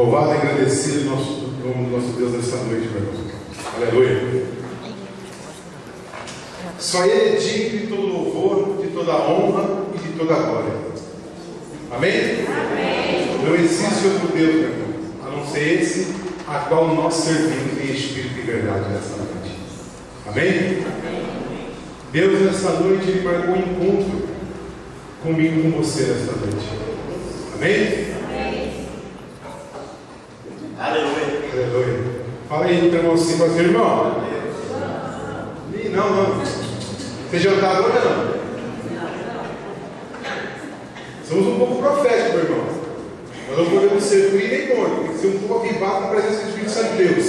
Louvado e agradecido nosso nome do nosso Deus nesta noite, meu irmão. Aleluia. Só Ele é digno de todo louvor, de toda honra e de toda glória. Amém? Amém. Não existe outro Deus, meu irmão, a não ser esse a qual nós servimos em espírito e verdade nesta noite. Amém? Amém. Deus nesta noite Ele marcou um encontro comigo e com você nesta noite. Amém? Amém. Aleluia. Aleluia. Fala aí, então, assim, para o seu irmão. Não. Você jantar agora não? Somos um pouco proféticos, meu irmão. Nós não podemos ser frio nem morto. Tem que ser um pouco avivado com a presença do Espírito Santo de Deus.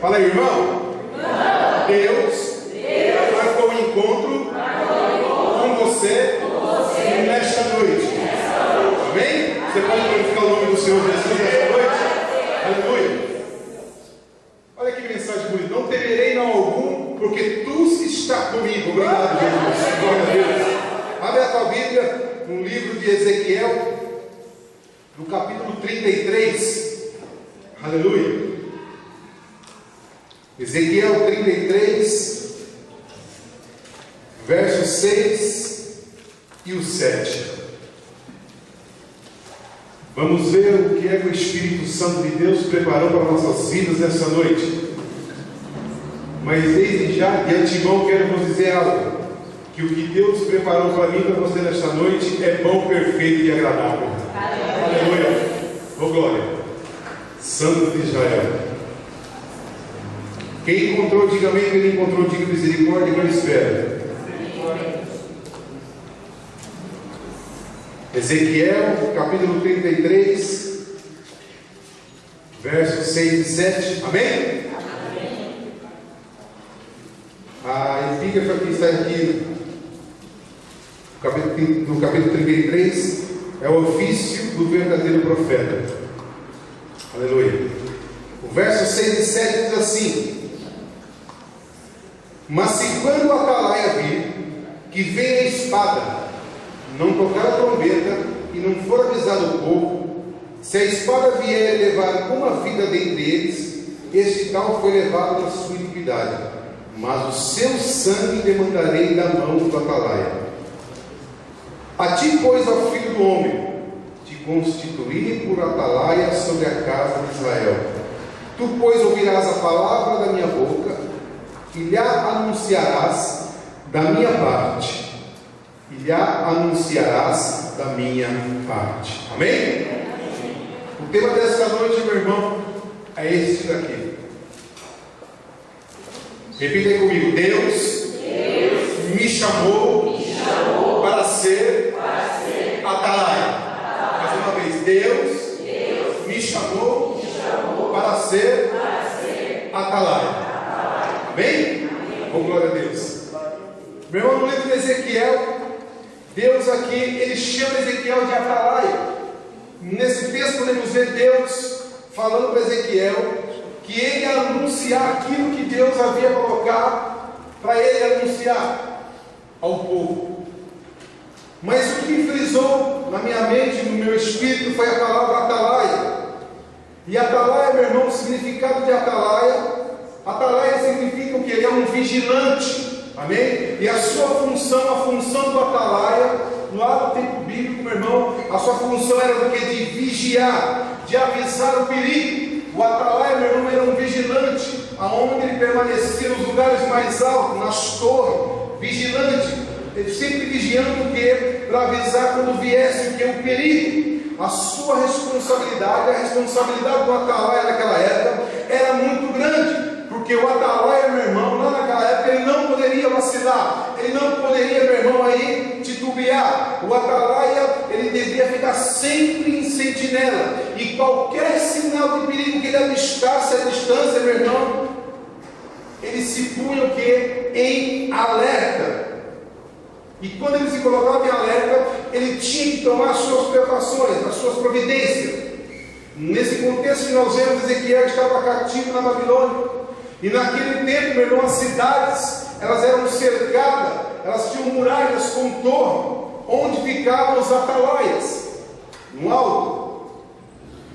Fala aí, irmão. Deus marcou um encontro com você nesta noite. Amém? Você pode glorificar o nome do Senhor Jesus nesta noite? Aleluia. Olha que mensagem bonita. Não temerei não algum, porque tu está comigo. Obrigado, Jesus. Glória a Deus. Abre a tua Bíblia no livro de Ezequiel, no capítulo 33. Aleluia. Ezequiel 33, versos 6 e o 7. Vamos ver o que é que o Espírito Santo de Deus preparou para nossas vidas nessa noite. Mas desde já, de antemão, quero vos dizer algo: que o que Deus preparou para mim e para você nesta noite é bom, perfeito e agradável. Aleluia. Oh glória. Santo de Israel. Quem encontrou, diga amém. Quem encontrou, diga misericórdia, que eu espero. Ezequiel, capítulo 33, versos 6 e 7. Amém? A epígrafe que está aqui no capítulo 33 é o ofício do verdadeiro profeta. Aleluia. O verso 6 e 7 diz assim: mas se quando a atalaia vir que vem a espada, não tocar a trombeta e não for avisado o povo, se a espada vier levar uma vida dentre eles, este tal foi levado na sua iniquidade, mas o seu sangue demandarei da mão do atalaia. A ti, pois, ó filho do homem, te constituí por atalaia sobre a casa de Israel. Tu, pois, ouvirás a palavra da minha boca e lhe anunciarás da minha parte. E lhe anunciarás da minha parte. Amém? O tema desta noite, meu irmão, é este daqui. Repita aí comigo. Deus me chamou para ser atalaia. Mais uma vez. Deus me chamou para ser atalaia. Amém? Com glória a Deus. Meu irmão, no livro de Ezequiel, Deus aqui, Ele chama Ezequiel de atalaia. Nesse texto podemos ver Deus falando para Ezequiel que ele ia anunciar aquilo que Deus havia colocado para ele anunciar ao povo. Mas o que frisou na minha mente, no meu espírito, foi a palavra atalaia. E atalaia, meu irmão, o significado de atalaia significa o que? Ele é um vigilante. Amém? E a sua função, a função do atalaia, lá no tempo bíblico, meu irmão, a sua função era do que? De vigiar, de avisar o perigo. O atalaia, meu irmão, era um vigilante, aonde ele permanecia nos lugares mais altos, nas torres, vigilante, ele sempre vigiando o que? Para avisar quando viesse o que? O perigo. A sua responsabilidade, a responsabilidade do atalaia naquela época era muito grande. Porque o atalaia, meu irmão, lá naquela época, ele não poderia vacilar, ele não poderia, meu irmão, aí titubear. O atalaia, ele devia ficar sempre em sentinela, e qualquer sinal de perigo que ele avistasse à distância, meu irmão, ele se punha o que? Em alerta. E quando ele se colocava em alerta, ele tinha que tomar as suas precauções, as suas providências. Nesse contexto que nós vemos, Ezequiel estava cativo na Babilônia. E naquele tempo, meu irmão, as cidades, elas eram cercadas, elas tinham muralhas com torre, onde ficavam os atalaias, no alto.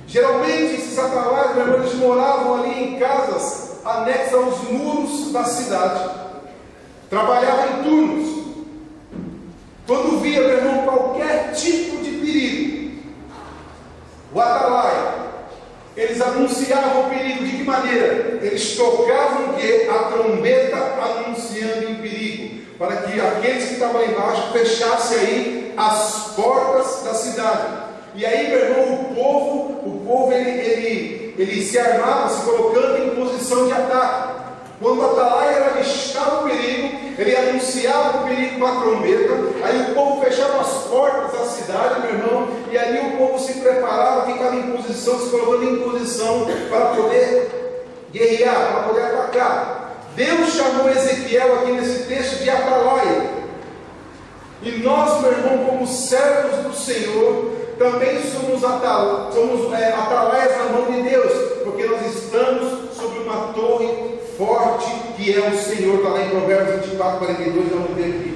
Geralmente esses atalaias, meu irmão, eles moravam ali em casas anexas aos muros da cidade, trabalhavam em turnos. Quando via, meu irmão, qualquer tipo de perigo, o atalaia, eles anunciavam o perigo. De que maneira? Eles tocavam o quê? A trombeta anunciando o perigo, para que aqueles que estavam lá embaixo fechassem aí as portas da cidade. E aí, meu irmão, o povo ele se armava, se colocando em posição de ataque. Quando o atalaia avistava o perigo, ele anunciava o perigo com a trombeta. Aí o povo fechava as portas da cidade, meu irmão, e ali o povo se preparava, ficava em posição, se colocando em posição para poder guerrear, para poder atacar. Deus chamou Ezequiel aqui nesse texto de atalaia. E nós, meu irmão, como servos do Senhor, também somos atalaias na mão de Deus, porque nós estamos sobre uma torre forte que é o Senhor. Está lá em Provérbios 24, 42, eu não tenho aqui.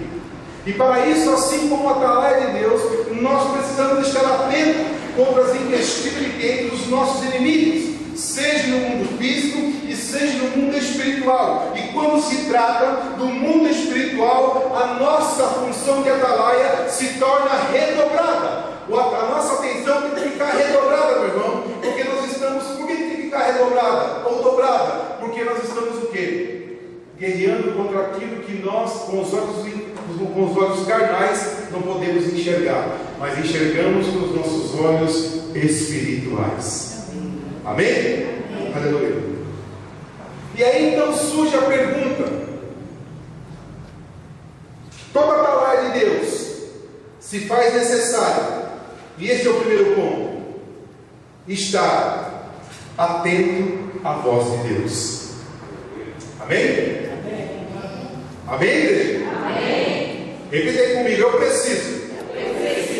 E para isso, assim como atalaia de Deus, nós precisamos estar atentos contra as investidas de quem? Dos nossos inimigos, seja no mundo físico e seja no mundo espiritual. E quando se trata do mundo espiritual, a nossa função de atalaia se torna redobrada. A nossa atenção tem que ficar redobrada, meu irmão, porque nós estamos, por que tem que ficar redobrada ou dobrada? Porque nós estamos o quê? Guerreando contra aquilo que nós, com os olhos carnais, não podemos enxergar, mas enxergamos com os nossos olhos espirituais. Amém? Amém? Aleluia. E aí então surge a pergunta: toda atalaia de Deus se faz necessário, e esse é o primeiro ponto, estar atento à voz de Deus. Amém? Amém, igreja? Amém. Repita aí comigo: eu preciso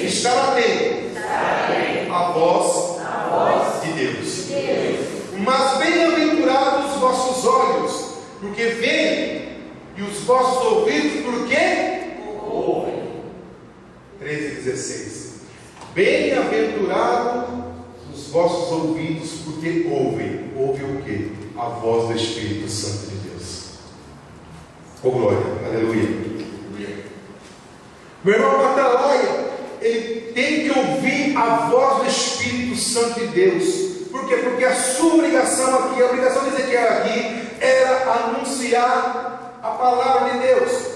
estar atento à voz de Deus. Mas bem-aventurados os vossos olhos, porque veem, e os vossos ouvidos, por quê? Ouvem. 13:16. Bem-aventurados os vossos ouvidos, porque ouvem. Ouvem o quê? A voz do Espírito Santo de Deus. Oh glória, aleluia. Meu irmão, o atalaia, ele tem que ouvir a voz do Espírito Santo de Deus. Por quê? Porque a sua obrigação aqui, a obrigação de Ezequiel aqui, era anunciar a palavra de Deus.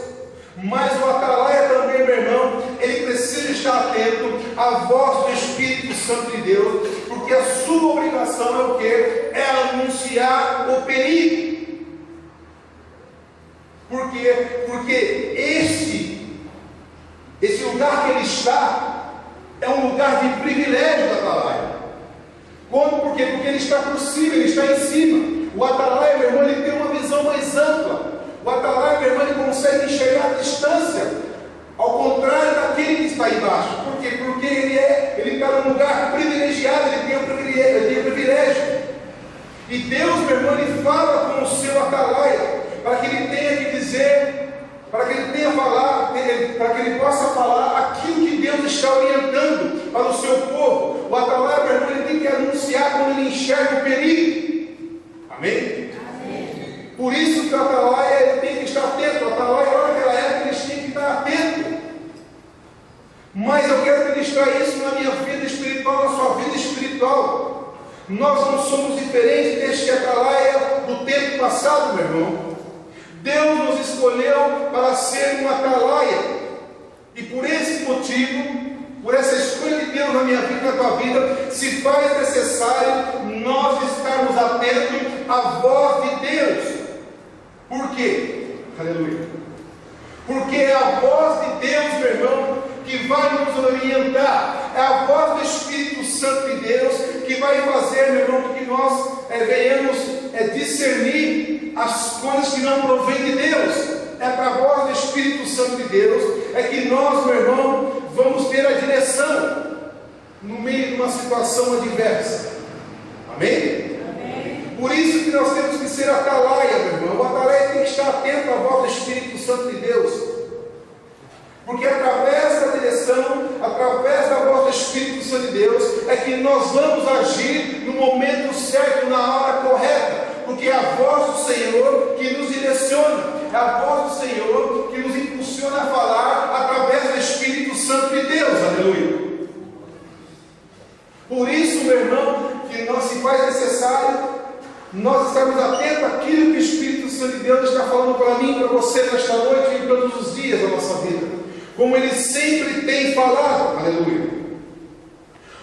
Mas o atalaia também, meu irmão, ele precisa estar atento à voz do Espírito Santo de Deus, porque a sua obrigação é o quê? É anunciar o perigo. Por quê? Porque esse lugar que ele está é um lugar de privilégio do atalaia. Por quê? Porque ele está por cima, ele está em cima. O atalaia, meu irmão, ele tem uma visão mais ampla. O atalaia, meu irmão, ele consegue enxergar a distância, ao contrário daquele que está embaixo. Por quê? Porque ele está num lugar privilegiado, ele tem o privilégio. E Deus, meu irmão, ele fala com o seu atalaia, para que ele tenha que dizer, para que ele tenha falar, para que ele possa falar aquilo que Deus está orientando para o seu povo. O atalaia, meu irmão, ele tem que anunciar quando ele enxerga o perigo. Amém? Por isso que o atalaia, ele tem que estar atento. O atalaia, naquela época, eles tinham que estar atentos. Mas eu quero ministrar isso na minha vida espiritual, na sua vida espiritual. Nós não somos diferentes deste atalaia do tempo passado, meu irmão. Deus nos escolheu para ser um atalaia. E por esse motivo, por essa escolha de Deus na minha vida e na tua vida, se faz necessário nós estarmos atentos à voz de Deus. Por quê? Aleluia. Porque é a voz de Deus, meu irmão, que vai nos orientar. É a voz do Espírito Santo de Deus que vai fazer, meu irmão, que nós venhamos discernir as coisas que não provêm de Deus. É para a voz do Espírito Santo de Deus é que nós, meu irmão, vamos ter a direção no meio de uma situação adversa. Amém? Por isso que nós temos que ser atalaia, meu irmão. O atalaia tem que estar atento à voz do Espírito Santo de Deus. Porque através da direção, através através da voz do Espírito Santo de Deus, é que nós vamos agir no momento certo, na hora correta, porque é a voz do Senhor que nos direciona, é a voz do Senhor que nos impulsiona a falar através do Espírito Santo de Deus, aleluia. Por isso, meu irmão, que nós se faz necessário nós estarmos atentos àquilo que o Espírito Santo de Deus está falando para mim, para você nesta noite e todos os dias da nossa vida, como Ele sempre tem falado, aleluia.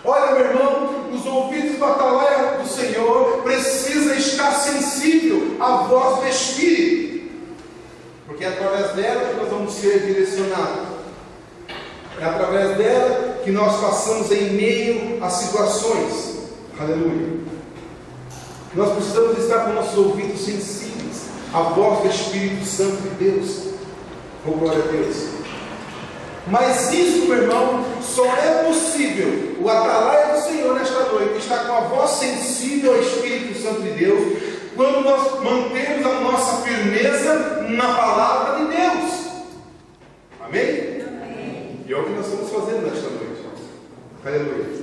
Olha, meu irmão, os ouvidos do atalaia do Senhor precisam estar sensível à voz do Espírito, porque é através dela que nós vamos ser direcionados, é através dela que nós passamos em meio a situações, aleluia. Nós precisamos estar com nossos ouvidos sensíveis à voz do Espírito Santo de Deus. Oh, glória a Deus. Mas isso, meu irmão, só é possível, o atalaia do Senhor nesta noite está com a voz sensível ao Espírito Santo de Deus, quando nós mantemos a nossa firmeza na palavra de Deus. Amém? Amém. E é o que nós estamos fazendo nesta noite. Aleluia.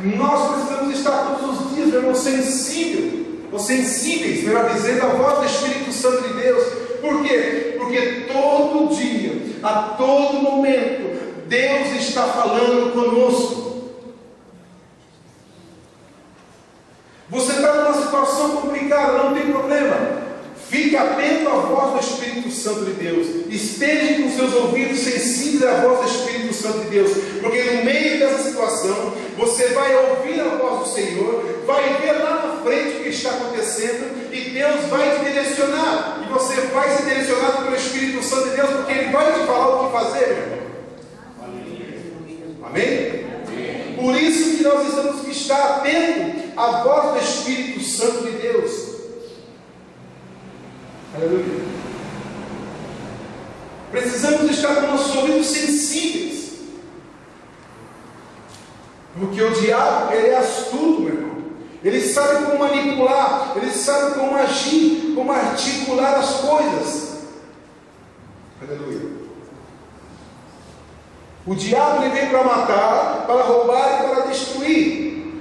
Nós precisamos estar todos os dias, meu irmão, sensíveis, melhor dizendo, à voz do Espírito Santo de Deus. Por quê? Porque todo dia, a todo momento, Deus está falando conosco. Você está numa situação complicada, não tem problema. Fique atento à voz do Espírito Santo de Deus. Esteja com seus ouvidos sensíveis à voz do Espírito Santo de Deus. Porque no meio dessa situação, você vai ouvir a voz do Senhor, vai ver lá na frente o que está acontecendo, e Deus vai te direcionar. E você vai ser direcionado pelo Espírito Santo de Deus, porque Ele vai te falar o que fazer, meu irmão. Amém? Amém? Por isso que nós temos que estar atentos à voz do Espírito Santo de Deus. Aleluia. Precisamos estar com nossos ouvidos sensíveis, porque o diabo, ele é astuto, meu irmão. Ele sabe como manipular, ele sabe como agir, como articular as coisas. Aleluia. O diabo, ele vem para matar, para roubar e para destruir,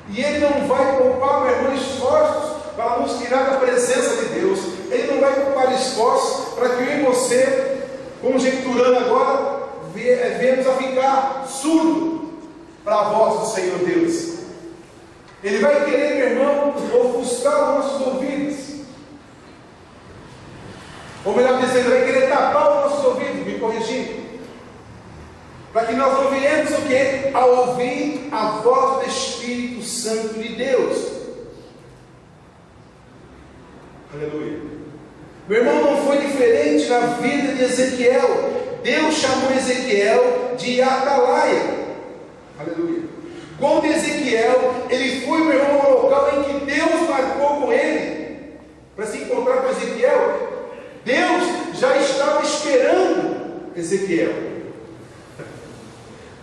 e ele não vai poupar, meu irmão, esforços para nos tirar da presença de Deus. Ele não vai poupar esforços para que eu e você, conjecturando agora, venhamos a ficar surdo para a voz do Senhor Deus. Ele vai querer, meu irmão, ofuscar os nossos ouvidos, ou melhor dizendo, ele vai querer tapar os nossos ouvidos, me corrigindo, para que nós não venhamos o quê? A ouvir a voz do Espírito Santo de Deus. Aleluia. Meu irmão, não foi diferente na vida de Ezequiel. Deus chamou Ezequiel de atalaia. Aleluia. Quando Ezequiel, ele foi, meu irmão, ao local em que Deus marcou com ele para se encontrar com Ezequiel, Deus já estava esperando Ezequiel.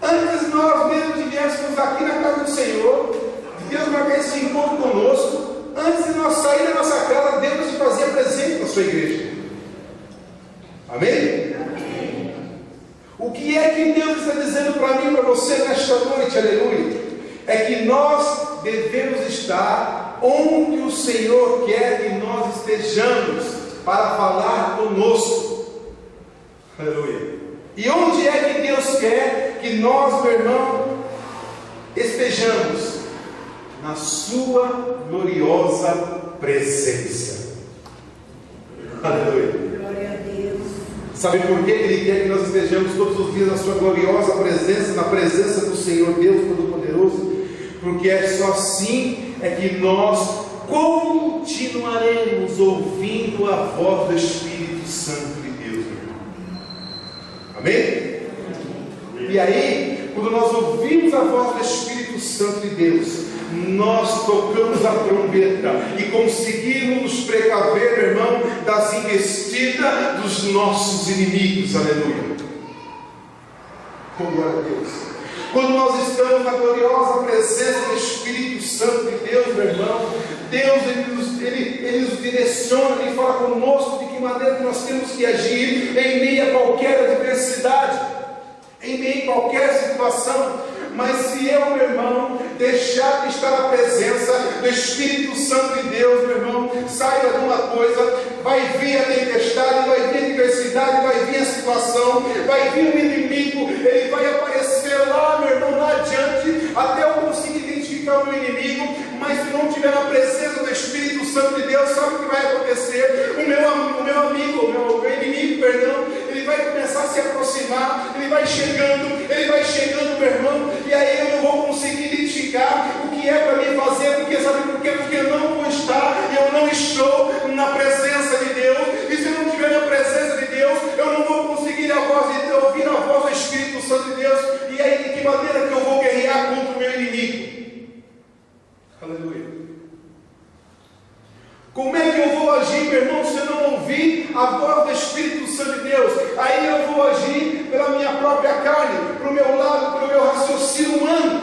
Antes nós mesmos de viéssemos aqui na casa do Senhor, de Deus marcar esse encontro conosco, antes de nós sair da nossa casa, Deus se fazia presente na sua igreja. Amém? Amém. O que é que Deus está dizendo para mim e para você nesta noite? Aleluia. É que nós devemos estar onde o Senhor quer que nós estejamos para falar conosco. Aleluia. E onde é que Deus quer que nós, meu irmão, estejamos? Na sua gloriosa presença. Aleluia. Glória a Deus. Sabe por que Ele quer que nós estejamos todos os dias na sua gloriosa presença, na presença do Senhor Deus Todo-Poderoso? Porque é só assim é que nós continuaremos ouvindo a voz do Espírito Santo de Deus. Amém? E aí, quando nós ouvimos a voz do Espírito Santo de Deus, nós tocamos a trombeta e conseguimos nos precaver, meu irmão, das investidas dos nossos inimigos. Aleluia. Glória a Deus. Quando nós estamos na gloriosa presença do Espírito Santo de Deus, meu irmão, Deus ele nos direciona, Ele fala conosco de que maneira nós temos que agir em meio a qualquer adversidade. em meio a qualquer situação. Mas se eu, meu irmão, deixar de estar na presença do Espírito Santo de Deus, meu irmão, saiba de uma coisa: vai vir a tempestade, vai vir a adversidade, vai vir a situação, vai vir o inimigo, ele vai aparecer lá, meu irmão, lá adiante, até eu conseguir identificar o meu inimigo. Mas se não estiver na presença do Espírito Santo de Deus, sabe o que vai acontecer? O meu inimigo, perdão, ele vai começar a se aproximar, ele vai chegando, meu irmão, e aí eu não vou conseguir identificar o que é para mim fazer, porque sabe por quê? Porque eu não vou estar, eu não estou na presença de Deus, e se eu não estiver na presença de Deus, eu não vou conseguir ouvir a voz do Espírito Santo de Deus, e aí de que maneira que eu vou guerrear contra o meu inimigo? Aleluia. Como é que eu vou agir, meu irmão, se eu não ouvir a voz do Espírito Santo de Deus? Aí eu vou agir pela minha própria carne, para o meu lado, pelo meu raciocínio humano.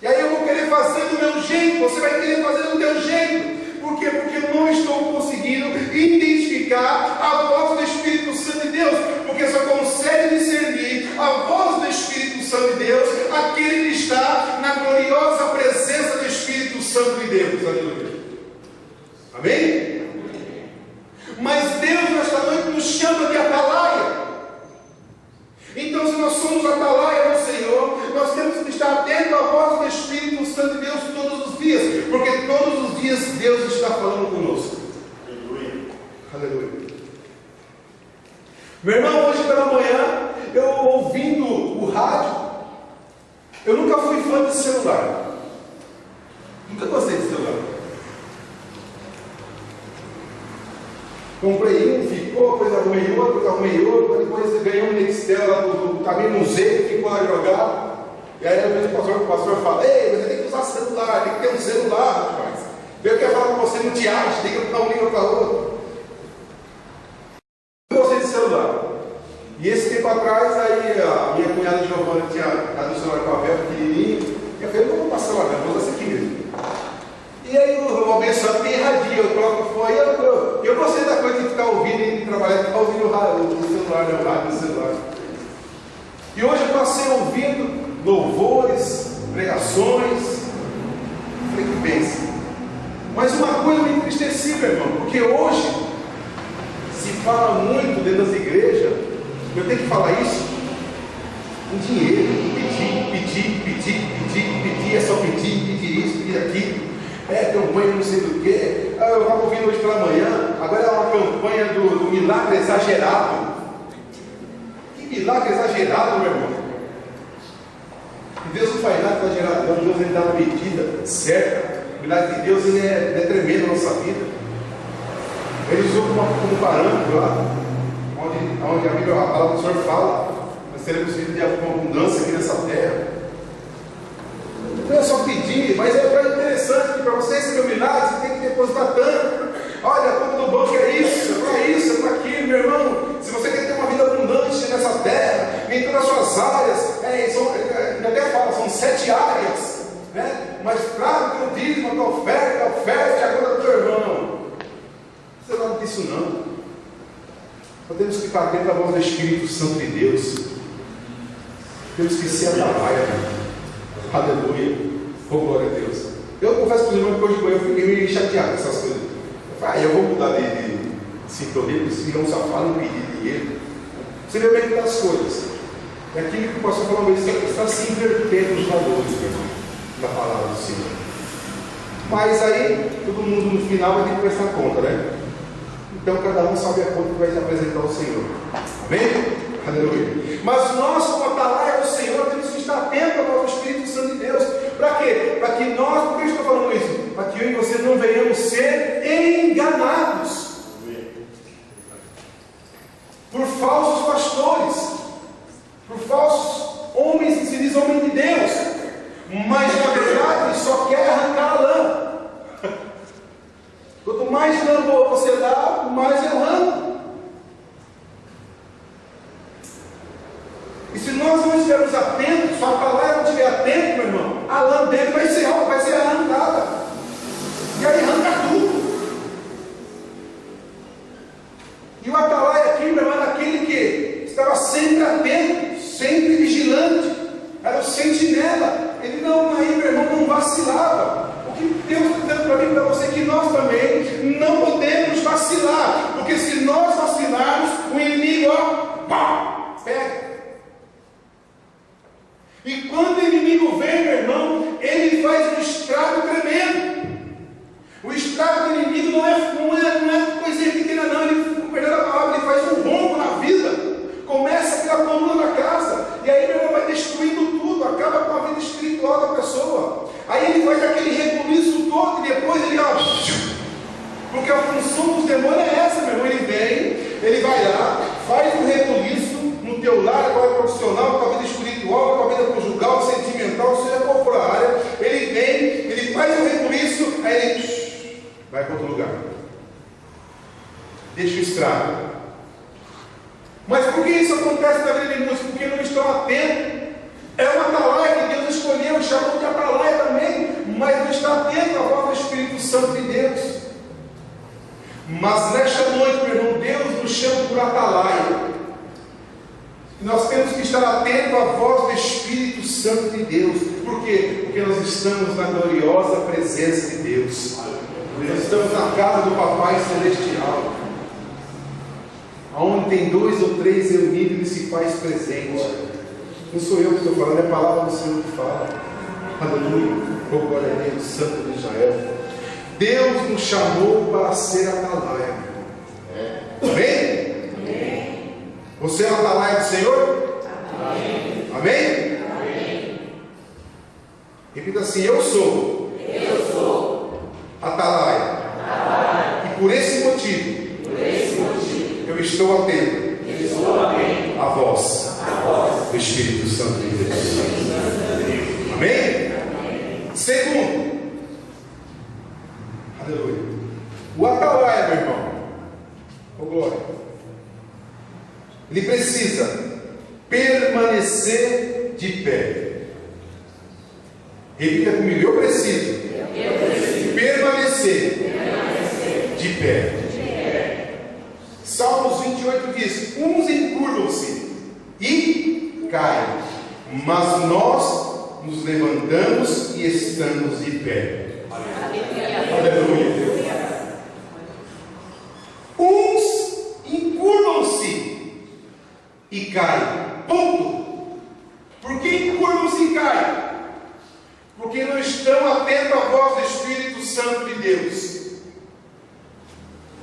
E aí eu vou querer fazer do meu jeito, você vai querer fazer do teu jeito. Por quê? Porque eu não estou conseguindo identificar a voz do Espírito Santo de Deus. Porque só consegue discernir a voz do Espírito Santo de Deus aquele que está na gloriosa presença do Espírito Santo de Deus. Aleluia. Amém? Mas Deus nesta noite nos chama de atalaia. Então, se nós somos atalaia do Senhor, nós temos que estar atentos à voz do Espírito Santo de Deus todos os dias, porque todos os dias Deus está falando conosco. Aleluia. Aleluia. Meu irmão, hoje pela manhã, eu ouvindo o rádio, eu nunca fui fã de celular. Nunca gostei de celular. Comprei um, ficou, depois arrumei outro, depois ganhei um Nextel lá do Caminho Museu, ficou lá jogado. E aí eu vejo o pastor fala: ei, você tem que usar celular, tem que ter um celular, rapaz. Eu quero falar com você no teatro, tem que botar um língua para outro. Eu gostei de celular. E esse tempo atrás, aí a minha cunhada Giovana tinha dado o celular com a Bela pequenininho. Eu falei: não vou passar lá, vou usar esse aqui mesmo. E aí o abençoado tem radinho, eu coloco fora. Eu gostei da coisa de ficar ouvindo e de trabalhar, ficar ouvindo o celular, né, o rádio do celular. E hoje eu passei ouvindo louvores, pregações. Falei: que bênção. Mas uma coisa me entristeci, meu irmão, porque hoje se fala muito dentro das igrejas, eu tenho que falar isso, em dinheiro, pedir, é só pedir isso, pedir aquilo. Campanha não sei do que. Eu estava ouvindo hoje pela manhã, agora é uma campanha do milagre exagerado. Que milagre exagerado, meu irmão? Deus não faz nada exagerado, não. Deus ele dá uma medida certa. O milagre de Deus ele é tremendo na nossa vida. Ele usou como parâmetro lá, onde a Bíblia, a palavra do Senhor fala: nós teremos vida de abundância aqui nessa terra. Não é só pedir, mas é interessante que para você receber o milagre, você tem que depositar tanto. Olha, a conta do banco é isso, é para aquilo, meu irmão. Se você quer ter uma vida abundante nessa terra, em todas as suas áreas, ainda até fala, são 7 áreas, né? Mas claro que eu digo, a tua oferta, a conta do teu irmão. Não precisa nada disso não. Nós temos que ficar atento à voz do Espírito Santo de Deus. Temos que ser atalaia. Aleluia. Oh, glória a Deus. Eu confesso para os irmãos que hoje de manhã eu fiquei meio chateado com essas coisas. Eu falei: eu vou mudar de sintonia, porque esse irmão só fala em pedir dinheiro. Você vê bem que as coisas. É aquilo que o pastor falou, está se invertendo os valores, meu irmão, da palavra do Senhor. Mas aí, todo mundo no final vai ter que prestar conta, né? Então cada um sabe a conta que vai se apresentar ao Senhor. Amém? Aleluia. Mas nós, como atalaia do Senhor, temos que estar atentos ao Espírito Santo de Deus. Para quê? Para que nós, por que eu estou falando isso? Para que eu e você não venhamos ser enganados por falsos pastores, por falsos homens que se dizem homem de Deus, mas na verdade só quer arrancar a lã. Quanto mais lã boa você dá, mais eu arranco. E se nós não estivermos atentos, se a palavra não estiver atento, meu irmão, a lã dele vai ser arrancada. E aí arranca tudo. vacilar, porque se nós vacilarmos, o inimigo, pá, pega. E quando o inimigo vem, meu irmão, ele faz um estrago tremendo. O estrago do inimigo não é coisinha pequena, não. Ele, perdendo a palavra, ele faz um rombo na vida. Começa pela coluna da casa, e aí, meu irmão, vai destruindo tudo, acaba com a vida espiritual da pessoa. Aí ele faz aquele rebuliço todo, e depois ele, porque a função dos demônios é essa, meu irmão. Ele vem, ele vai lá, faz um rebuliço no teu lar, na tua vida profissional, na tua vida espiritual, na tua vida conjugal, sentimental, seja qual for a área. Ele vem, ele faz um rebuliço, aí ele vai para outro lugar, deixa o estrago. Mas por que isso acontece na vida de muitos? Porque não estão atentos. É uma atalaia que Deus escolheu, chamou de atalaia também, mas não está atento à voz do Espírito Santo de Deus. Mas nesta noite, meu irmão, Deus nos chama por atalaia. Nós temos que estar atentos à voz do Espírito Santo de Deus. Por quê? Porque nós estamos na gloriosa presença de Deus. Nós estamos na casa do Papai Celestial, onde tem 2 ou 3 reunidos, ele se faz presente. Não sou eu que estou falando, é a palavra do Senhor que fala. Aleluia, oh, glória a Deus, Santo de Israel. Deus nos chamou para ser atalaia. Amém? Amém. Você é atalaia do Senhor? Amém. Amém? Amém. Repita assim: eu sou atalaia. E por esse motivo eu estou atento à voz do Espírito Santo de Deus. Amém? Segundo, aleluia, o atalaia, meu irmão, glória, ele precisa permanecer de pé. Repita comigo: eu preciso permanecer de pé. Salmos 28 diz: uns encurvam-se e caem, mas nós nos levantamos e estamos de pé. Aleluia. Uns encurvam-se e caem. Ponto. Por que encurvam-se e caem? Porque não estão atentos à voz do Espírito Santo de Deus.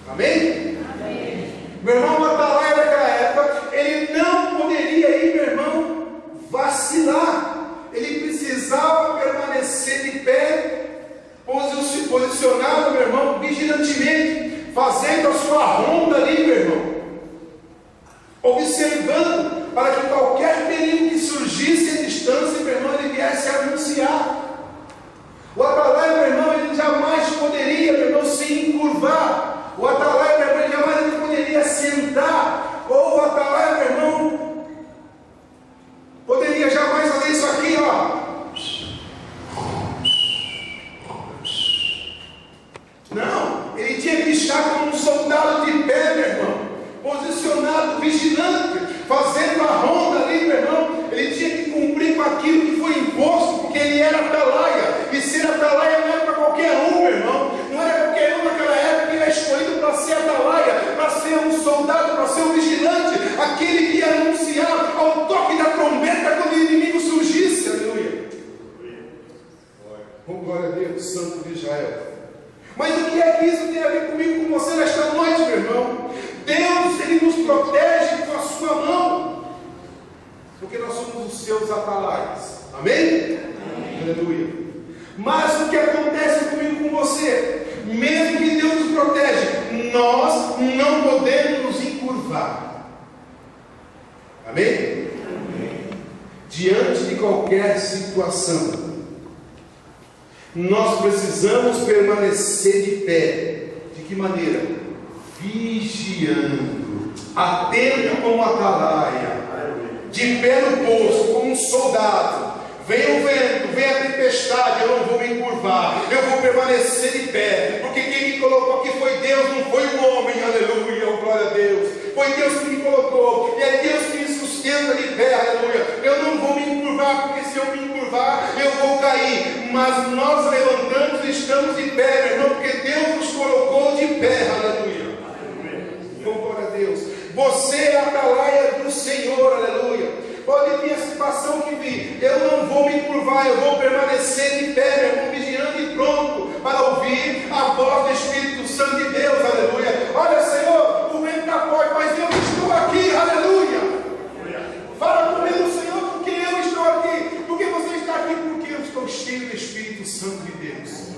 Amém? Amém. Meu irmão, o atalaia daquela época, ele não poderia ir, meu irmão, vacilar. Ele precisava permanecer de pé, posicionado, meu irmão, vigilantemente, fazendo a sua ronda ali, meu irmão, observando, para que qualquer perigo que surgisse à distância, meu irmão, ele viesse a anunciar. O atalaia, meu irmão, ele jamais poderia, meu irmão, se encurvar. O atalaia, meu irmão, ele jamais poderia sentar. Ou o atalaia, meu irmão, poderia jamais fazer isso aqui, Não, ele tinha que estar como um soldado de pé, meu irmão, posicionado, vigilante, fazendo a ronda ali, meu irmão. Ele tinha que cumprir com aquilo que foi imposto, porque ele era atalaia. E ser atalaia não era para qualquer um, meu irmão. Não era qualquer um naquela época que era escolhido para ser atalaia, para ser um soldado, para ser um vigilante, aquele que ia anunciar ao toque da trombeta quando o inimigo surgisse. Aleluia. Oh, glória a Deus, Santo de Israel. Mas o que é que isso tem a ver comigo, com você nesta noite, meu irmão? Deus, ele nos protege com a sua mão, porque nós somos os seus atalaias. Amém? Amém. Aleluia. Mas o que acontece comigo, com você? Mesmo que Deus nos protege, nós não podemos nos encurvar. Amém? Amém. Diante de qualquer situação, nós precisamos permanecer de pé. De que maneira? Vigiando, atento como atalaia, de pé no posto, como um soldado. Vem o vento, vem a tempestade, eu não vou me encurvar, eu vou permanecer de pé, porque quem me colocou aqui foi Deus, não foi o homem. Aleluia, glória a Deus. Foi Deus que me colocou, e é Deus que me sustenta de pé. Aleluia. Eu não vou me encurvar, porque se eu me encurvar, eu vou cair. Mas nós levantamos e estamos de pé, meu irmão, porque Deus nos colocou de pé. Aleluia. você é a atalaia do Senhor, aleluia. Pode vir a situação que vir, eu não vou me curvar, eu vou permanecer de pé, meu irmão, vigiando e pronto para ouvir a voz do Espírito Santo de Deus, aleluia. Olha, Senhor, o vento está forte, mas eu estou aqui, aleluia. Fala comigo, Senhor, porque eu estou aqui. Porque você está aqui, porque eu estou cheio do Espírito Santo de Deus.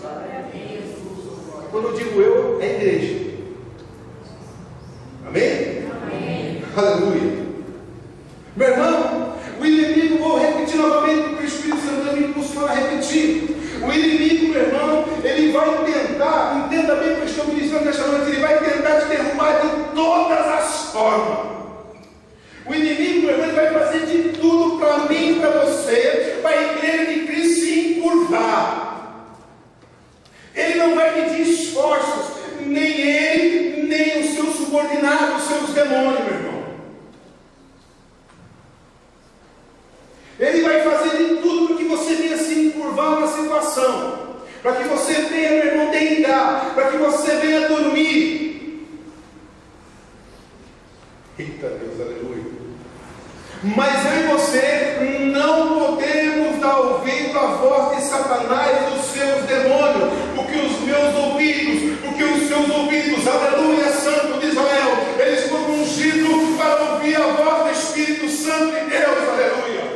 Quando eu digo eu, é a igreja. Amém? Amém. Aleluia. Meu irmão, o inimigo, vou repetir novamente, porque o Espírito Santo me impulsiona a repetir. O inimigo, meu irmão, ele vai tentar, entenda bem o que eu estou ministrando nesta noite, ele vai tentar te derrubar de todas as formas. O inimigo, meu irmão, ele vai fazer de tudo para mim e para você, para a igreja de Cristo se encurvar. Ele não vai medir esforços, nem ele, nem os seus subordinados, os seus demônios, meu irmão. Ele vai fazer de tudo para que você venha se encurvar na situação, para que você venha, meu irmão, deitar, para que você venha dormir. Eita Deus, aleluia. Mas eu e você não podemos dar ouvido à voz de Satanás e dos seus demônios, porque os meus ouvidos, porque os seus ouvidos, aleluia, Santo de Israel, eles foram ungidos para ouvir a voz do Espírito Santo de Deus, aleluia.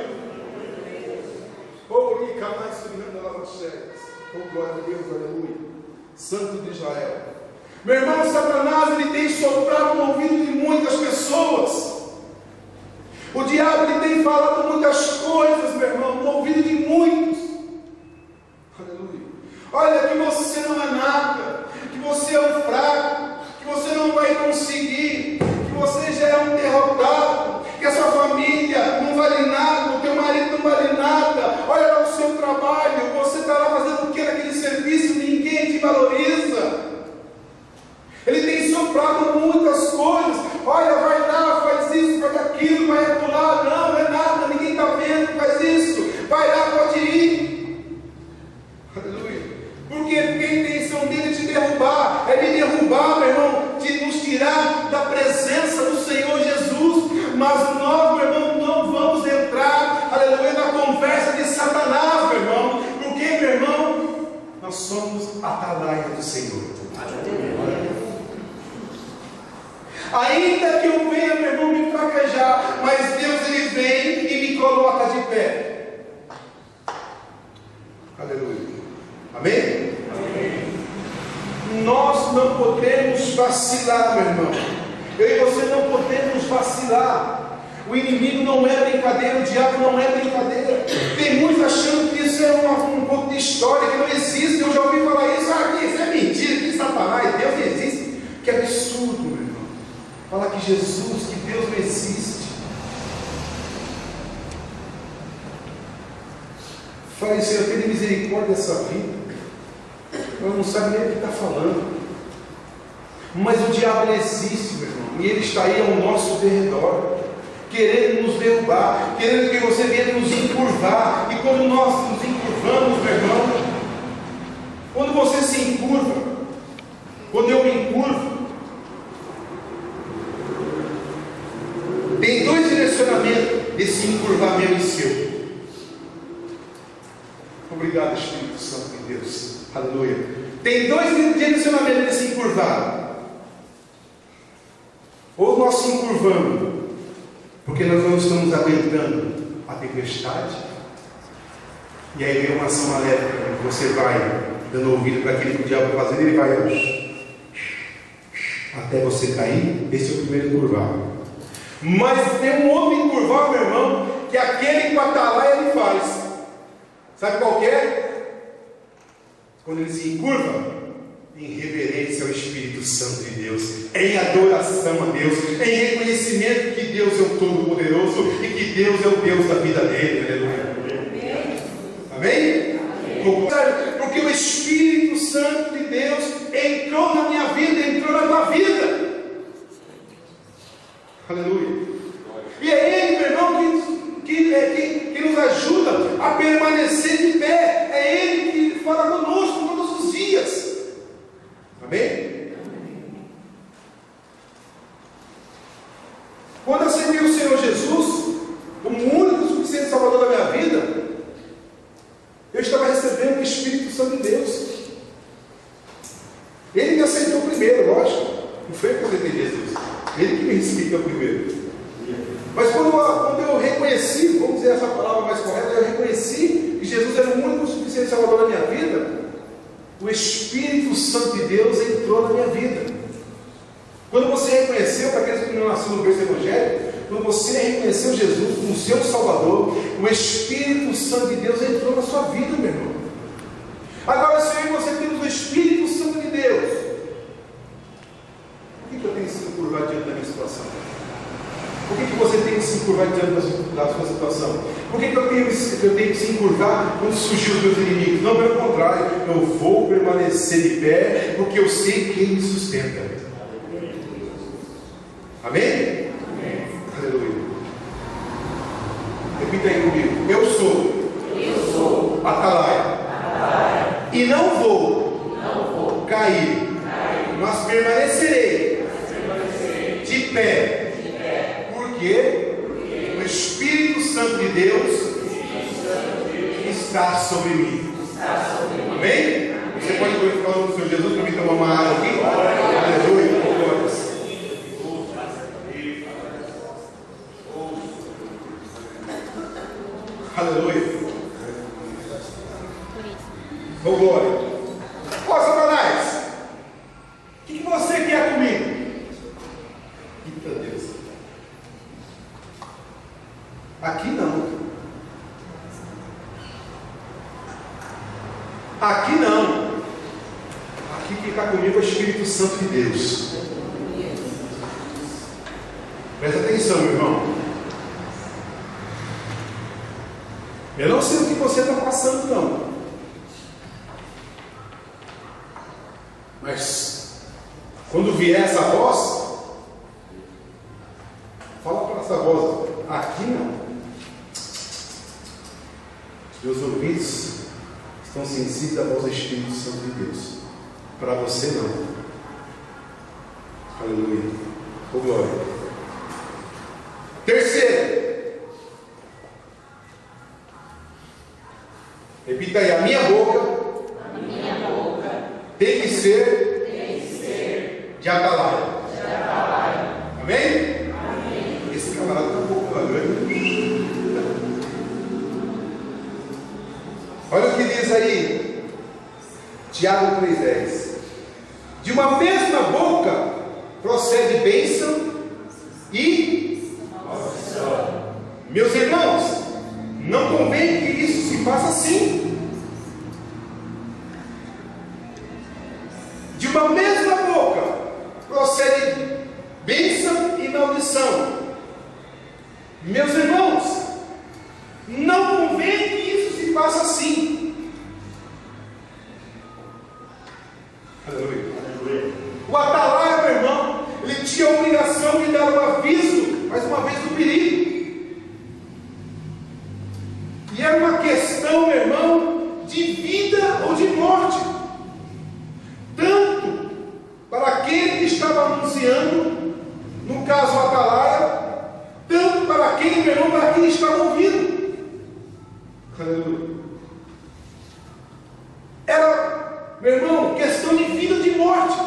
Oh, glória a Deus, aleluia. Santo de Israel. Meu irmão, Satanás, ele tem soprado no ouvido de muitas pessoas. O diabo, ele tem falado muitas coisas, meu irmão, no ouvido de muitos. Aleluia. Olha, que você não é nada, que você é um fraco, que você não vai conseguir, que você já é um derrotado, que a sua família não vale nada, o teu marido não vale nada. Olha lá o seu trabalho, você está lá fazendo o que naquele serviço, ninguém te valoriza. Ele tem soprado muitas coisas. Olha, vai lá, faz isso, faz aquilo, vai acolá. Não é nada, ninguém está vendo, faz isso. Vai lá, pode ir. Aleluia. Por quê? Porque a intenção dele é te derrubar. É me derrubar, meu irmão, de nos tirar da presença do Senhor Jesus. Mas nós, meu irmão, não vamos entrar, aleluia, na conversa de Satanás, meu irmão. Porque, meu irmão, nós somos a atalaia do Senhor. Aleluia. Ainda que eu venha, meu irmão, me fraquejar, mas Deus, ele vem e me coloca de pé. Aleluia. Amém? Amém. Nós não podemos vacilar, meu irmão. Eu e você não podemos vacilar. O inimigo não é brincadeira, o diabo não é brincadeira. Tem muitos achando que isso é um pouco de história, que não existe. Eu já ouvi falar isso, que isso é mentira, que Satanás, Deus não existe. Que absurdo, meu irmão. Falar que Jesus, que Deus não existe. Fale, Senhor, tenha misericórdia dessa vida. Ela não sabe nem o que está falando. Mas o diabo, ele existe, meu irmão. E ele está aí ao nosso derredor, querendo nos derrubar, querendo que você venha nos encurvar. E quando nós nos encurvamos, meu irmão, quando você se encurva, quando eu me encurvo, tem dois direcionamentos desse encurvamento em seu. Obrigado, Espírito Santo de Deus. Aleluia. Tem dois direcionamentos desse encurvar. Ou nós se encurvamos porque nós não estamos aguentando a tempestade, e aí vem uma ação maléfica, você vai dando ouvido para aquilo que o diabo está fazendo, ele vai até você cair. Esse é o primeiro encurvar. Mas tem um outro encurvar, meu irmão, que aquele que o atalaia ele faz. Sabe qual que é? Quando ele se encurva em reverência ao Espírito Santo de Deus, em adoração a Deus, em reconhecimento que Deus é o Todo-Poderoso e que Deus é o Deus da vida dele. Aleluia. Amém? Amém? Porque o Espírito Santo de Deus entrou na minha vida, entrou na tua vida. Aleluia. E é Ele, meu irmão, que nos ajuda a permanecer de pé. É Ele que fala conosco todos os dias. Amém? Quando eu aceitei o Senhor Jesus como o único e suficiente Salvador da minha vida, eu estava recebendo o Espírito Santo de Deus. Ele me aceitou primeiro, lógico. Não foi eu que aceitei Jesus. Ele que me recebeu primeiro. Mas quando eu reconheci, vamos dizer essa palavra mais correta, eu reconheci que Jesus era o único e suficiente Salvador da minha vida, o Espírito Santo de Deus entrou na minha vida. Quando você reconheceu, para aqueles que não nasceram no berço evangélico, quando você reconheceu Jesus como seu Salvador, o Espírito Santo de Deus entrou na sua vida, meu irmão. Agora, se eu e você temos o Espírito Santo de Deus, por que eu tenho que se curvar diante da minha situação? Por que você tem que se encurvar diante da sua situação? Por que eu tenho que se encurvar quando surgir os meus inimigos? Não, pelo contrário, eu vou permanecer de pé, porque eu sei quem me sustenta. Amém? Amém. Aleluia. Repita aí comigo. Eu sou atalaia. E não vou cair, mas permanecerei de pé. Porque o Espírito Santo de Deus está sobre mim. Amém? Você pode glorificar o nome do Senhor Jesus para mim tomar uma água aqui? Aleluia. Aleluia. Oh, glória. Ó, Satanás, o que você quer comigo? Eita Deus. Aqui não. Aqui não. Aqui quem está comigo é o Espírito Santo de Deus. Presta atenção, meu irmão. Eu não sei o que você está passando, não. Mas quando vier essa voz, fala para essa voz: aqui não. Meus ouvidos estão sensíveis à voz do Espírito Santo de Deus. Para você não. Aleluia. Oh, glória. Terceiro. Repita aí: a minha boca tem que ser de atalaia. Amém? Esse camarada está um pouco grande. Olha o que diz aí Tiago 3,10. De uma mesma boca procede bênção e maldição. Meus irmãos, não convém que isso se faça assim. De uma mesma boca procede bênção e maldição. Meus irmãos, não convém que isso se faça assim. Aleluia. O atalaia, meu irmão, ele tinha a obrigação de dar um aviso, mais uma vez, do perigo. E era uma questão, meu irmão, de vida ou de morte. Tanto para aquele que estava anunciando, no caso o atalaia, tanto para aquele, meu irmão, para quem estava ouvindo. Aleluia. Era, meu irmão, questão de vida ou de morte.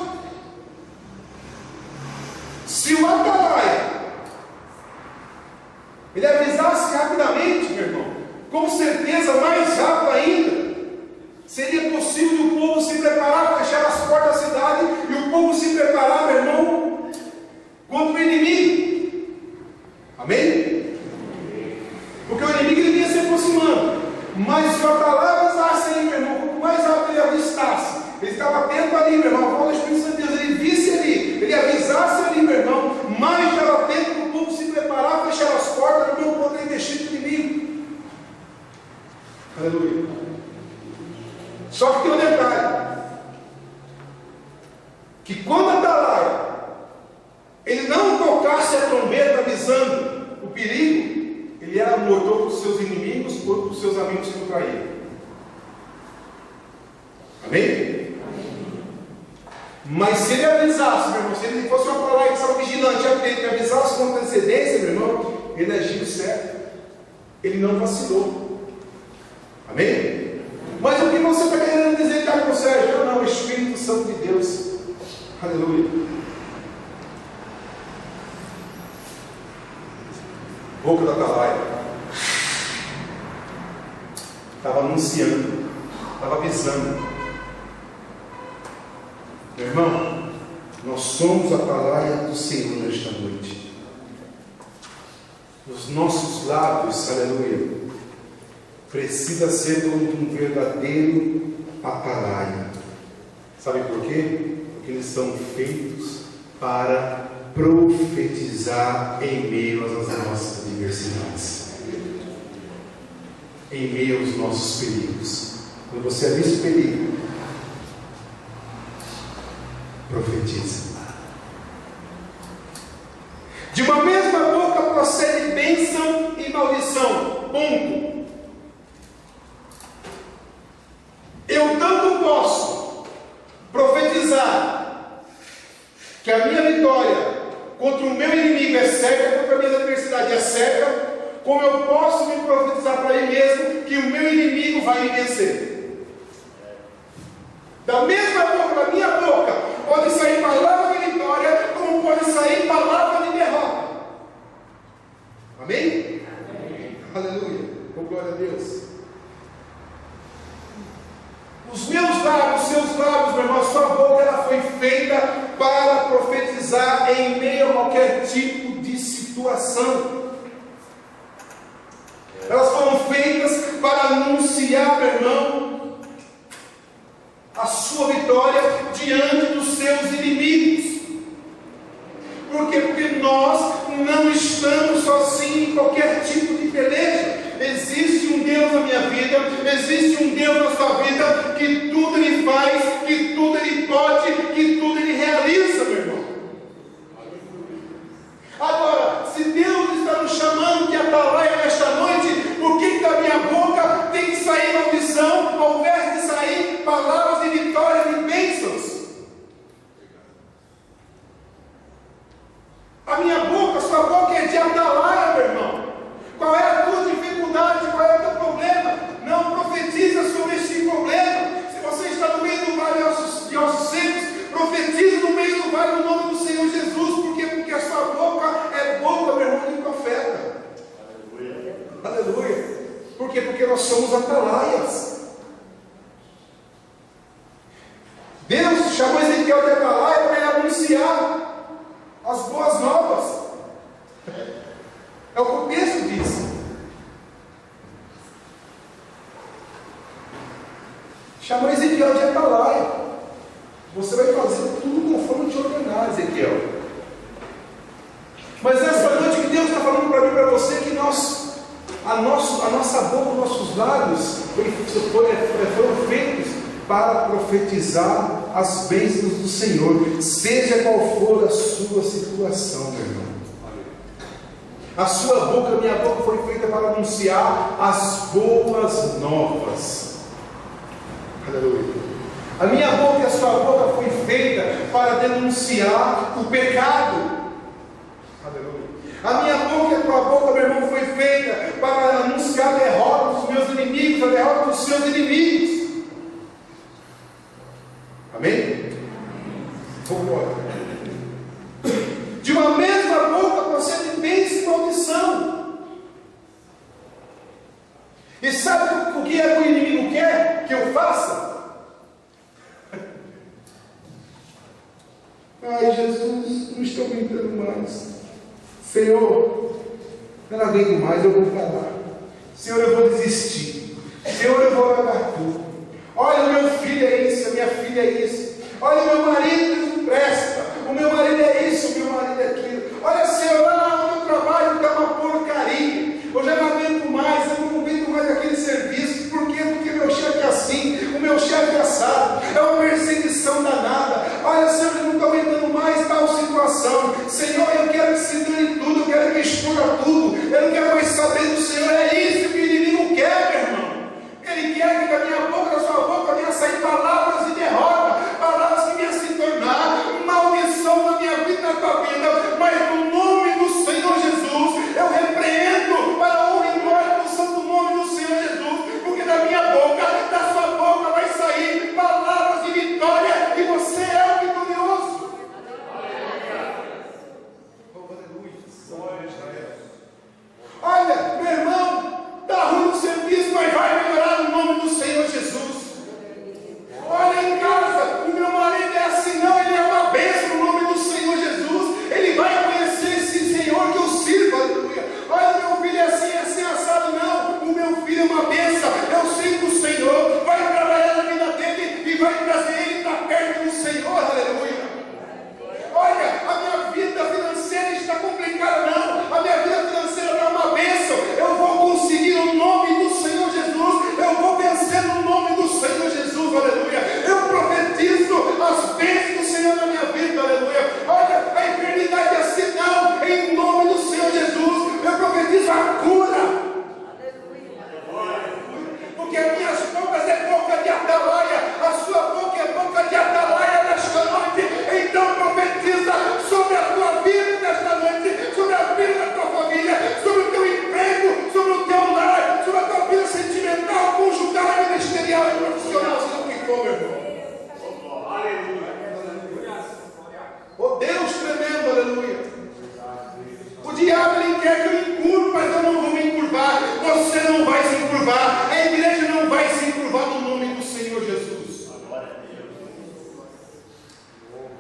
Se o atalaia ele avisasse rapidamente, meu irmão, com certeza mais rápido ainda, seria possível que o povo se preparar, fechar as portas da cidade e o povo se preparar, meu irmão, contra o inimigo. Amém? Porque o inimigo ele vinha se aproximando. Mas se o atalaia avisasse aí, meu irmão, quanto mais rápido ele avistasse, ele estava atento ali, meu irmão, a voz do Espírito Santo de Deus, ele visse ali, ele avisasse ali, meu irmão, mais estava tempo para o povo se preparar, fechar as portas, meu irmão, poder investir no inimigo. Aleluia. Só que tem um detalhe, que quando a atalaia ele não tocasse a trombeta avisando o perigo, ele era morto para os seus inimigos ou para os seus amigos que o traíram. Amém? Mas se ele avisasse, meu irmão, se ele fosse uma palavra que estava vigilante, atento, que avisasse com antecedência, meu irmão, ele agiu certo. Ele não vacilou. Amém? Mas o que você está querendo dizer, Tiago Sérgio? Não, o Espírito Santo de Deus. Aleluia. Boca da atalaia. Estava anunciando, estava avisando. Meu irmão, nós somos a atalaia do Senhor nesta noite. Os nossos lábios, aleluia, precisa ser um verdadeiro atalaia. Sabe por quê? Porque eles são feitos para profetizar em meio às nossas adversidades, em meio aos nossos perigos. Quando você avisa o perigo, profetiza. De uma mesma boca procede bênção e maldição. Ponto. Eu tanto posso profetizar que a minha vitória contra o meu inimigo é certa, contra a minha adversidade é certa, como eu posso me profetizar para mim mesmo que o meu inimigo vai me vencer. Da mesma boca, da minha boca, pode sair palavra de vitória, como pode sair palavra de derrota. Amém? Amém. Aleluia. Com glória a Deus. Os meus lábios, seus lábios, meu irmão, a sua boca, ela foi feita para profetizar em meio a qualquer tipo de situação. Elas foram feitas para anunciar, meu irmão, a sua vitória diante dos seus inimigos. Por quê? Porque nós não estamos sozinhos em qualquer tipo de peleja. Existe um Deus na minha vida, existe um Deus na sua vida, que tudo Ele faz, que tudo Ele pode, que tudo Ele realiza, meu irmão. Agora, se Deus está nos chamando de atalaia nesta noite, por que da minha boca tem que sair maldição, ao invés de sair palavras de vitória e de bênçãos? A minha boca, a sua boca é de atalaia, meu irmão. Qual é a tua dificuldade? Qual é o teu problema? Não profetiza sobre esse problema. Se você está no meio do vale de ossos secos, profetiza no meio do vale no nome do Senhor Jesus. Por quê? Porque a sua boca é boca, meu irmão, de profeta. Aleluia. Aleluia. Por quê? Porque nós somos atalaias. Deus chamou Ezequiel de atalaia para ele anunciar as boas novas. É o contexto disso. Chamou Ezequiel de atalaia. Você vai fazer tudo conforme te ordenar, Ezequiel. Mas essa noite que Deus está falando para mim e para você, que a nossa boca, os nossos lábios foram feitos para profetizar as bênçãos do Senhor, seja qual for a sua situação, meu irmão. A sua boca, minha boca foi feita para anunciar as boas novas. Aleluia. A minha boca e a sua boca foi feita para denunciar o pecado. Aleluia. A minha boca e a tua boca, meu irmão, foi feita para anunciar a derrota dos meus inimigos, a derrota dos seus inimigos. Amém? Vamos embora. De uma mesma boca procede bênção e maldição. E sabe o que é que o inimigo quer que eu faça? Ai, Jesus, não estou aguentando mais. Senhor, eu não aguento mais, eu vou falar. Senhor, eu vou desistir. Senhor, eu vou largar tudo. Olha, o meu filho é isso, a minha filha é isso. Olha, o meu marido não presta. O meu marido é isso, o meu marido é aquilo. Olha, Senhor, lá no meu trabalho está uma porcaria. Eu já não aguento mais, eu não aguento mais aquele serviço. Por quê? Porque meu chefe é assim, o meu chefe é assado. É uma perseguição danada. Olha, Senhor, eu não estou aguentando mais tal situação. Senhor, eu quero que se dane tudo, eu quero que exploda tudo. Eu não quero mais saber do Senhor. É isso que o inimigo quer, meu irmão. Ele quer que da minha boca, da sua boca, venha sair palavras de derrota, palavras que venham se tornar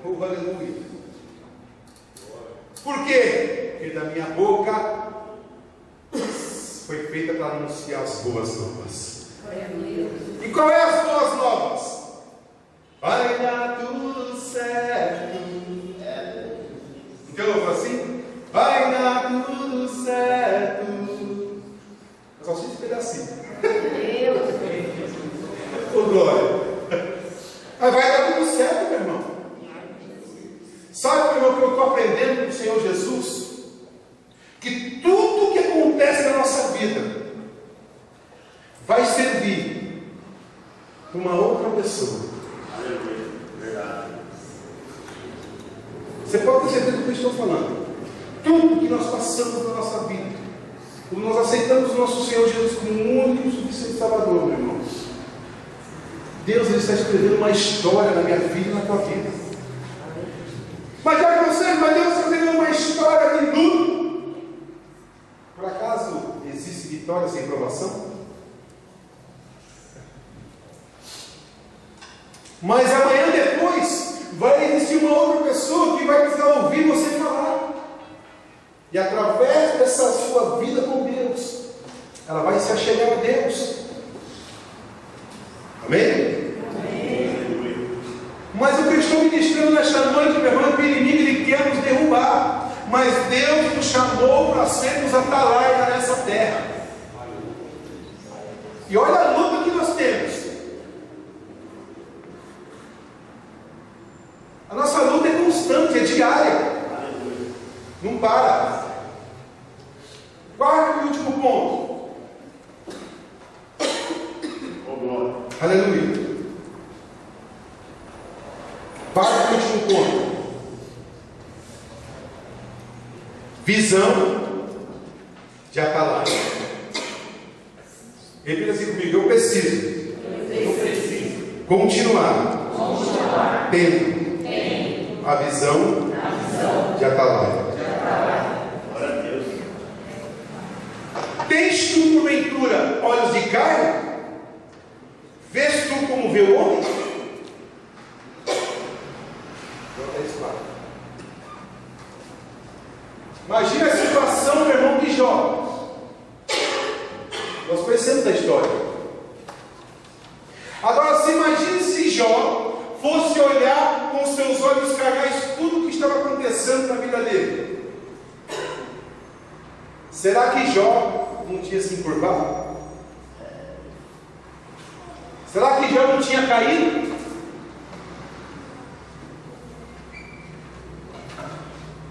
Oh, aleluia. Por quê? Porque da minha boca foi feita para anunciar as boas novas. E qual é as boas novas? Vai dar tudo certo. Então eu vou assim? Vai dar tudo certo. Eu só sinto esse pedacinho. Ô glória. Mas vai dar tudo certo, meu irmão. Sabe, meu irmão, que eu estou aprendendo com o Senhor Jesus? Que tudo que acontece na nossa vida vai servir para uma outra pessoa. Você pode ter certeza do que eu estou falando. Tudo que nós passamos na nossa vida, quando nós aceitamos o nosso Senhor Jesus como único e suficiente Salvador, meu irmão, Deus ele está escrevendo uma história na minha vida e na tua vida. Mas já que você, mas Deus está escrevendo uma história de luto. Por acaso existe vitória sem provação? Mas amanhã depois vai existir uma outra pessoa que vai precisar ouvir você falar. E através dessa sua vida com Deus, ela vai se achegar a Deus. Amém? Amém. Mas o que eu estou ministrando nesta noite, meu irmão, é que o inimigo ele quer nos derrubar. Mas Deus nos chamou para sermos atalaia nessa terra. E olha a luta que nós temos. A nossa luta é constante, é diária. Não para. Quarto e último ponto. Aleluia. Quarto e último ponto. Visão de atalaia. Repita assim comigo. Eu preciso continuar tendo a visão de atalaia. Glória a Deus. Tens tu porventura olhos de carne? Vês tu como vê o homem? Imagina a situação, meu irmão, de Jó. Nós conhecemos a história. Agora, se imagine se Jó fosse olhar com os seus olhos carnais tudo o que estava acontecendo na vida dele. Será que Jó não tinha se encurvado? Será que Jó não tinha caído?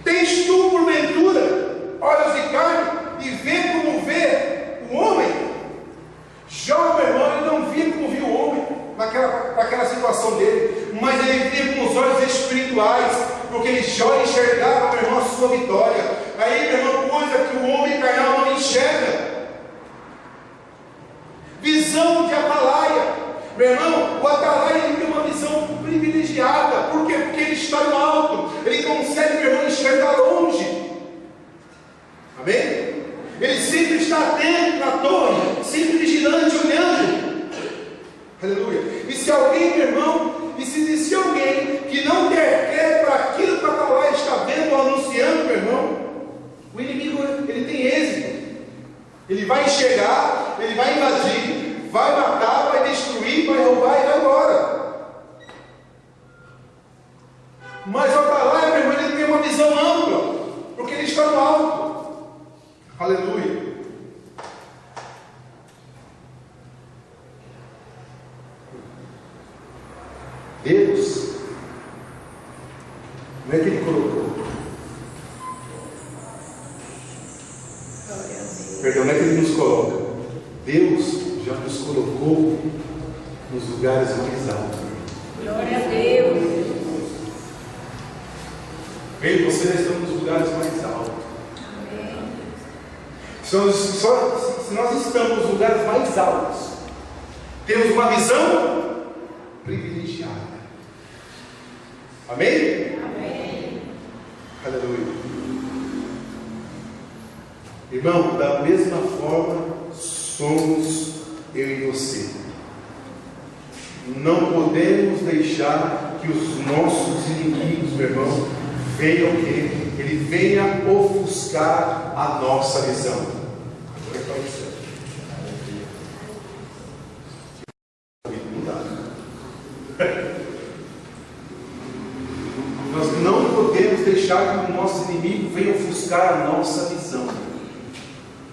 Tens tu, porventura, olhos de carne e vê como vê o homem? Jó, meu irmão, ele não via como via o homem naquela situação dele, mas ele via com os olhos espirituais, porque ele Jó enxergava, meu irmão, a sua vitória. Aí, meu irmão, coisa que o homem carnal não enxerga. Visão de atalaia. Meu irmão, o atalaia ele tem uma visão privilegiada. Por quê? Porque ele está no alto. Ele consegue, meu irmão, enxergar longe. Amém? Ele sempre está atento na torre, sempre vigilante, olhando. Aleluia. E se alguém, meu irmão, e se existe alguém que não quer para aquilo que o atalaia está vendo ou anunciando, meu irmão, o inimigo ele tem êxito. Ele vai chegar, ele vai invadir, vai matar, vai destruir, vai roubar e vai embora. Mas o atalaia, meu irmão, ele tem uma visão ampla, porque ele está no alto. Aleluia. Deus, não é que Ele colocou. Perdão, não é que Ele nos coloca. Deus já nos colocou nos lugares mais altos. Glória a Deus. Eu e você estamos nos lugares mais altos. Amém. Se nós estamos nos lugares mais altos, temos uma visão privilegiada. Amém? Amém. Aleluia. Irmão, da mesma forma somos eu e você. Não podemos deixar que os nossos inimigos, meu irmão, venham o quê? Ele venha ofuscar a nossa visão. Agora é para isso. Nós não podemos deixar que o nosso inimigo venha ofuscar a nossa visão.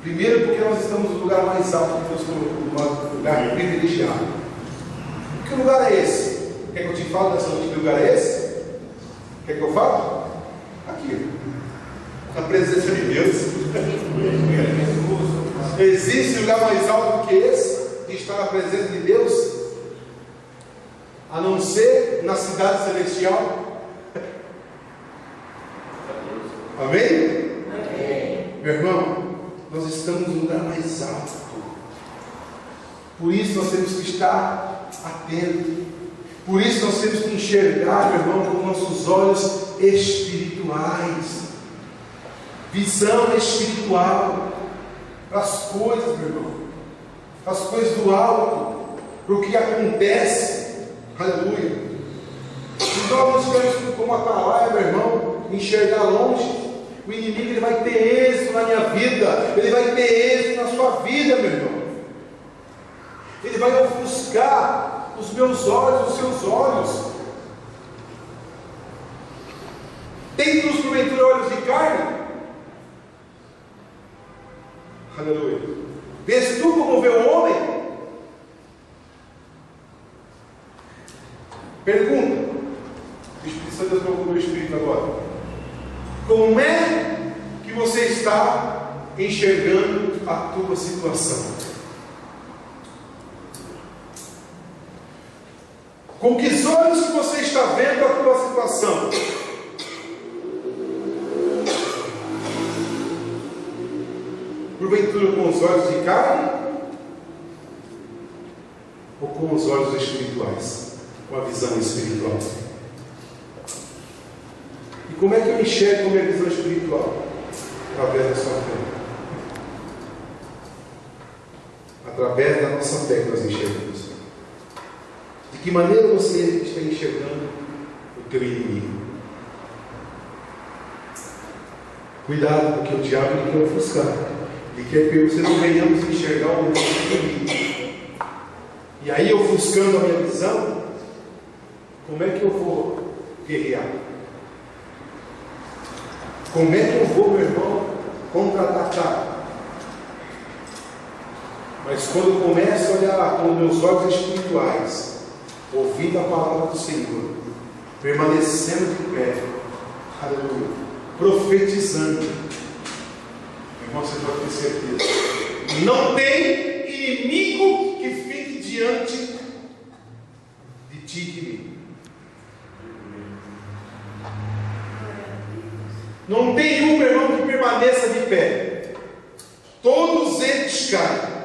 Primeiro, porque nós estamos no lugar mais alto que Deus colocou, no lugar privilegiado. Que lugar é esse? Quer que eu te fale nessa noite que lugar é esse? Quer que eu fale? Aqui, na presença de Deus. Existe lugar mais alto do que esse, de estar na presença de Deus? A não ser na cidade celestial. Amém? Amém. Meu irmão, nós estamos no lugar mais alto. Por isso nós temos que estar atentos. Por isso nós temos que enxergar, meu irmão, com nossos olhos espirituais. Visão espiritual. Para as coisas, meu irmão. Para as coisas do alto. Para o que acontece. Aleluia. Então nós temos como atalaia, meu irmão, enxergar longe. O inimigo ele vai ter êxito na minha vida. Ele vai ter êxito na sua vida, meu irmão. Ele vai ofuscar os meus olhos, os seus olhos. Tem tu porventura olhos de carne? Aleluia. Vês tu como vê o homem? Pergunta. O Espírito Santo Deus colocou no meu espírito agora. Como é que você está enxergando a tua situação? Com que olhos que você está vendo a tua situação? Porventura com os olhos de carne? Ou com os olhos espirituais? Com a visão espiritual? E como é que eu enxergo a minha visão espiritual? Através da sua fé. Através da nossa fé que nós enxergamos. De que maneira você está enxergando o teu inimigo? Cuidado, porque o diabo ele quer ofuscar. Ele quer que você não venhamos enxergar o nosso inimigo. E aí, ofuscando a minha visão, como é que eu vou guerrear? Como é que eu vou, meu irmão, contra-atacar? Mas quando eu começo a olhar com meus olhos espirituais, ouvindo a palavra do Senhor, permanecendo de pé, aleluia, profetizando, meu irmão, você pode ter certeza, não tem inimigo que fique diante de ti e de mim. Não tem um, meu irmão, que permaneça de pé. Todos eles caem.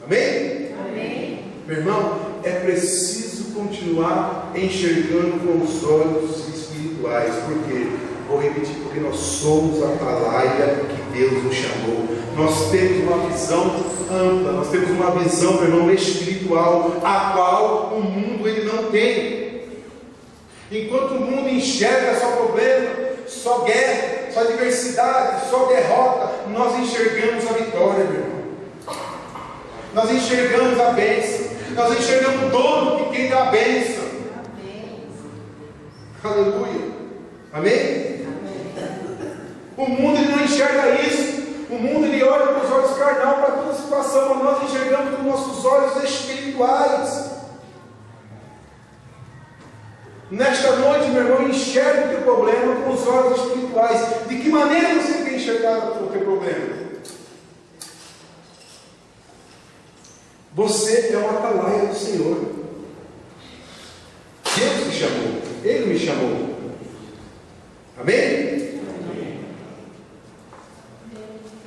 Amém? Amém. Meu irmão, é preciso continuar enxergando com os olhos espirituais. Por quê? Vou repetir, porque nós somos a atalaia que Deus nos chamou. Nós temos uma visão ampla, nós temos uma visão, meu irmão, espiritual, a qual o mundo ele não tem. Enquanto o mundo enxerga só problema, só guerra, só adversidade, só derrota, nós enxergamos a vitória, meu irmão. Nós enxergamos a bênção. Nós enxergamos o dono de quem dá a bênção. Amém. Aleluia. Amém? O mundo ele não enxerga isso. O mundo ele olha com os olhos carnal para toda a situação, mas nós enxergamos com nossos olhos espirituais. Nesta noite, meu irmão, enxergue o teu problema com os olhos espirituais. De que maneira você tem enxergado o teu problema? Você é uma atalaia do Senhor. Deus te chamou. Ele me chamou. Amém? Amém.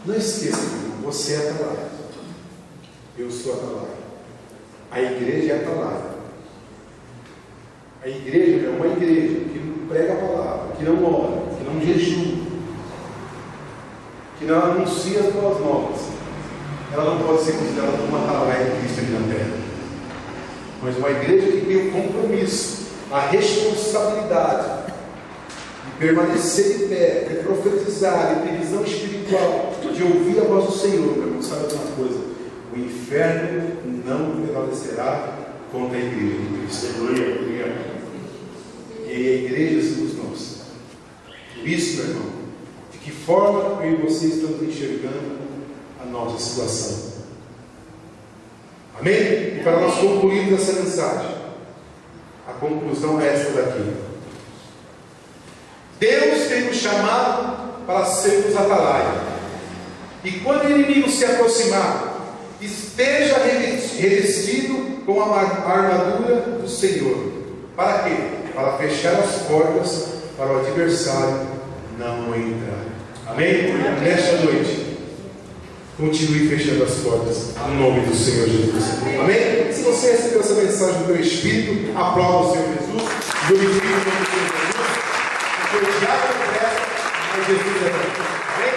Não esqueça, irmão, você é atalaia. Eu sou atalaia. A igreja é atalaia. A igreja é uma igreja que não prega a palavra, que não ora, que não jejua, que não anuncia as boas novas. Ela não pode ser considerada uma atalaia de Cristo aqui na terra. mas uma igreja que tem o compromisso, a responsabilidade de permanecer de pé, de profetizar, de ter visão espiritual, de ouvir a voz do Senhor. Meu irmão, sabe de uma coisa? O inferno não prevalecerá contra a igreja de Cristo. Aleluia. E a igreja somos nós. Por isso, meu irmão, de que forma eu e você estamos enxergando a nossa situação? Amém? E para nós concluirmos essa mensagem, a conclusão é esta daqui. Deus tem nos chamado para sermos atalaia. E quando o inimigo se aproximar, esteja revestido com a armadura do Senhor. Para quê? Para fechar as portas para o adversário não entrar. Amém? Nesta noite, continue fechando as portas no nome do Senhor Jesus. Amém? Se você recebeu essa mensagem do teu Espírito, aplauda o Senhor Jesus, glorifique o nome do Senhor Jesus, porque o diabo é pressa, mas Jesus é bom. Amém?